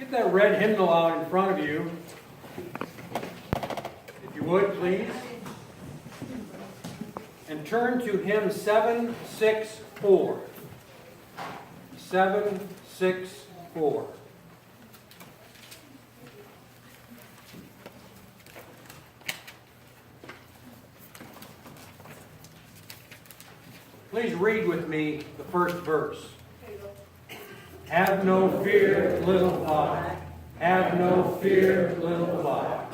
Get that red hymnal out in front of you. If you would, please. And turn to hymn 764. 764. Please read with me the first verse. Have no fear, little flock. Have no fear, little flock.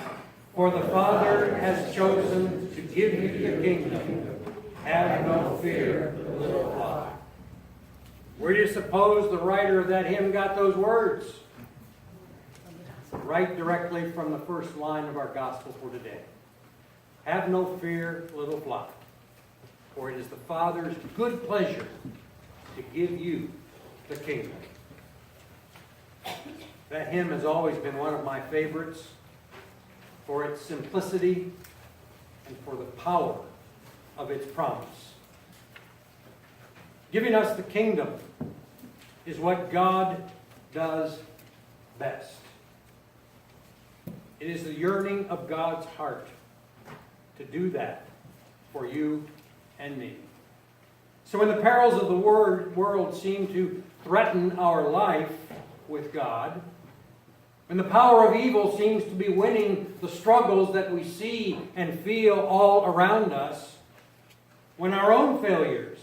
For the Father has chosen to give you the kingdom. Have no fear, little flock. Where do you suppose the writer of that hymn got those words? Right directly from the first line of our gospel for today. Have no fear, little flock. For it is the Father's good pleasure to give you the kingdom. That hymn has always been one of my favorites for its simplicity and for the power of its promise. Giving us the kingdom is what God does best. It is the yearning of God's heart to do that for you and me. So when the perils of the world seem to threaten our life with God, when the power of evil seems to be winning the struggles that we see and feel all around us, when our own failures,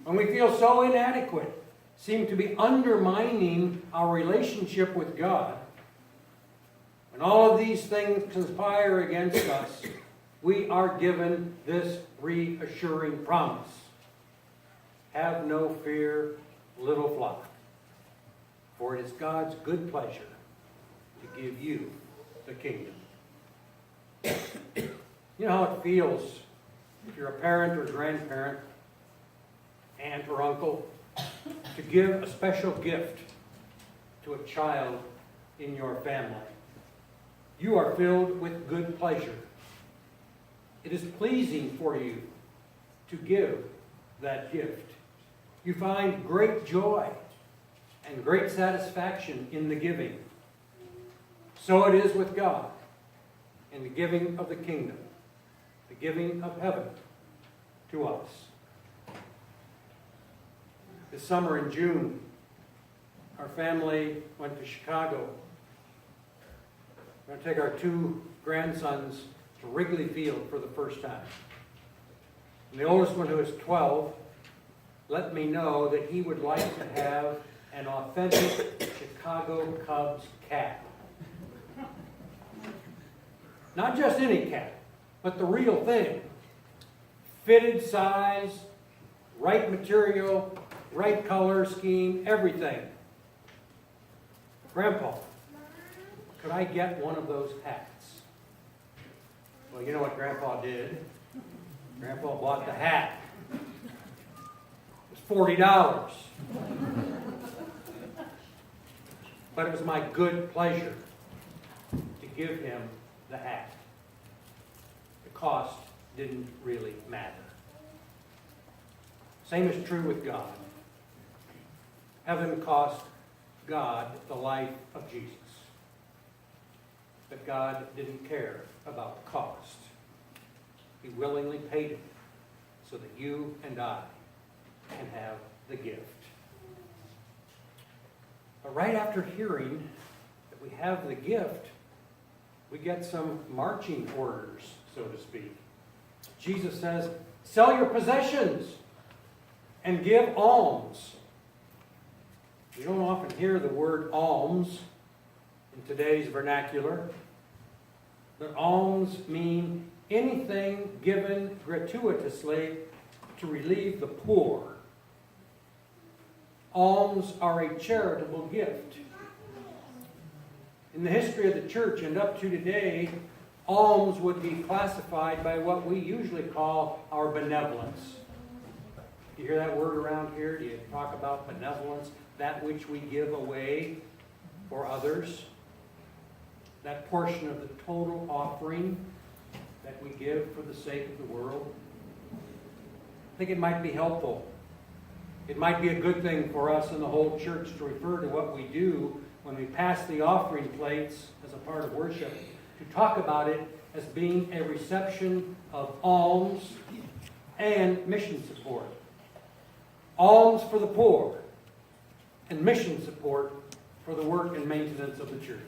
when we feel so inadequate, seem to be undermining our relationship with God, when all of these things conspire against us, we are given this reassuring promise. Have no fear, little flock, for it is God's good pleasure to give you the kingdom. You know how it feels if you're a parent or grandparent, aunt or uncle, to give a special gift to a child in your family. You are filled with good pleasure. It is pleasing for you to give that gift. You find great joy and great satisfaction in the giving. So it is with God in the giving of the kingdom, the giving of heaven to us. This summer in June, our family went to Chicago. We're going to take our two grandsons to Wrigley Field for the first time. And the oldest one, who is 12, let me know that he would like to have an authentic Chicago Cubs cap. Not just any cap, but the real thing. Fitted size, right material, right color scheme, everything. Grandpa, could I get one of those hats? Well, you know what Grandpa did? Grandpa bought the hat. It was $40. But it was my good pleasure to give him the hat. The cost didn't really matter. Same is true with God. Heaven cost God the life of Jesus. But God didn't care about the cost. He willingly paid it so that you and I can have the gift. But right after hearing that we have the gift, we get some marching orders, so to speak. Jesus says, sell your possessions and give alms. You don't often hear the word alms in today's vernacular. But alms mean anything given gratuitously to relieve the poor. Alms are a charitable gift. In the history of the church and up to today, alms would be classified by what we usually call our benevolence. Do you hear that word around here? Do you talk about benevolence? That which we give away for others. That portion of the total offering that we give for the sake of the world. I think it might be helpful. It might be a good thing for us in the whole church to refer to what we do when we pass the offering plates as a part of worship, to talk about it as being a reception of alms and mission support. Alms for the poor and mission support for the work and maintenance of the church.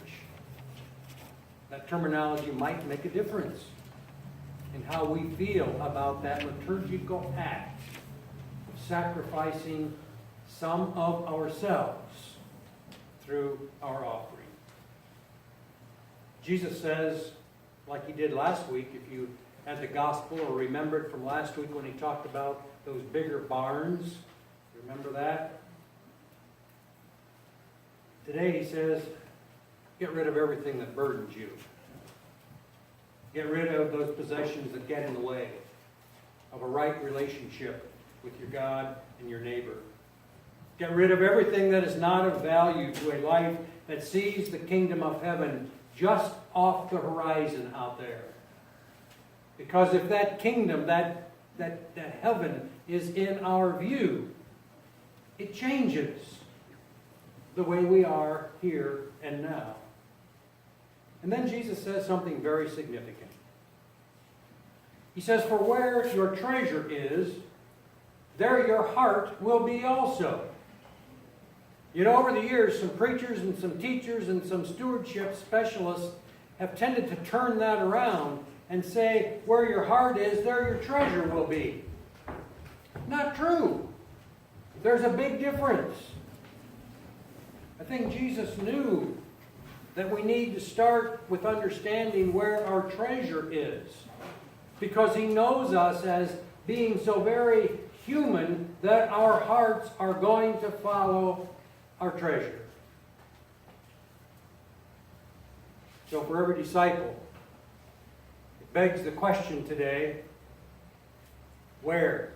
That terminology might make a difference in how we feel about that liturgical act of sacrificing some of ourselves through our offering. Jesus says, like he did last week, if you had the gospel or remembered from last week when he talked about those bigger barns, remember that? Today he says, get rid of everything that burdens you. Get rid of those possessions that get in the way of a right relationship with your God and your neighbor. Get rid of everything that is not of value to a life that sees the kingdom of heaven just off the horizon out there. Because if that kingdom, that heaven is in our view, it changes the way we are here and now. And then Jesus says something very significant. He says, for where your treasure is, there your heart will be also. You know, over the years, some preachers and some teachers and some stewardship specialists have tended to turn that around and say, where your heart is, there your treasure will be. Not true. There's a big difference. I think Jesus knew that we need to start with understanding where our treasure is, because he knows us as being so very human that our hearts are going to follow our treasure. So for every disciple, it begs the question today, where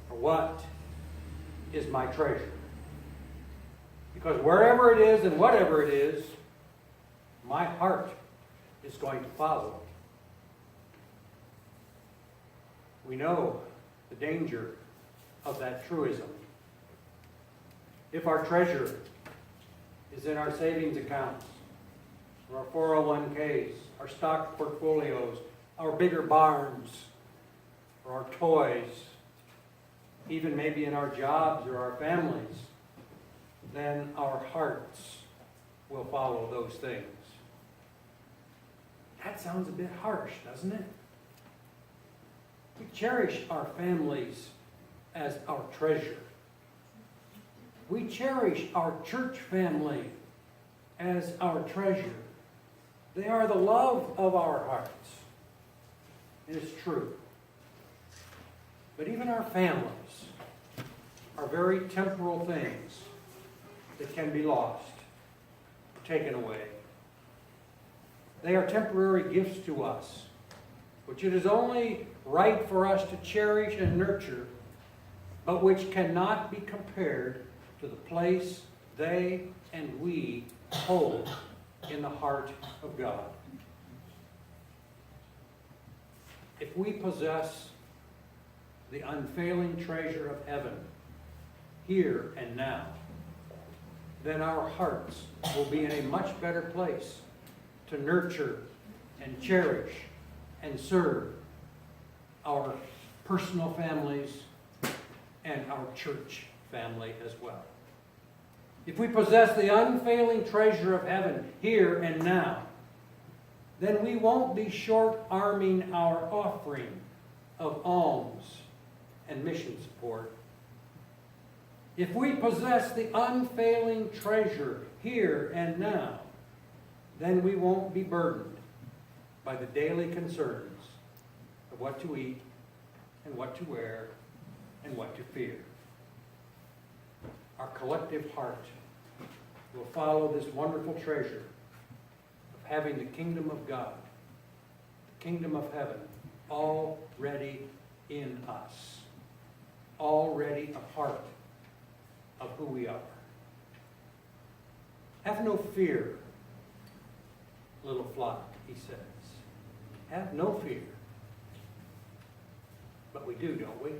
or what is my treasure? Because wherever it is and whatever it is, my heart is going to follow. We know the danger of that truism. If our treasure is in our savings accounts, or our 401ks, our stock portfolios, our bigger barns, or our toys, even maybe in our jobs or our families, then our hearts will follow those things. That sounds a bit harsh, doesn't it? We cherish our families as our treasure. We cherish our church family as our treasure. They are the love of our hearts. It is true. But even our families are very temporal things that can be lost, taken away. They are temporary gifts to us, which it is only right for us to cherish and nurture, but which cannot be compared to the place they and we hold in the heart of God. If we possess the unfailing treasure of heaven here and now, then our hearts will be in a much better place to nurture and cherish and serve our personal families and our church family as well. If we possess the unfailing treasure of heaven here and now, then we won't be short-arming our offering of alms and mission support. If we possess the unfailing treasure here and now, then we won't be burdened by the daily concerns of what to eat and what to wear and what to fear. Our collective heart will follow this wonderful treasure of having the kingdom of God, the kingdom of heaven, already in us, already a part of who we are. Have no fear, little flock, he says. Have no fear. But we do, don't we?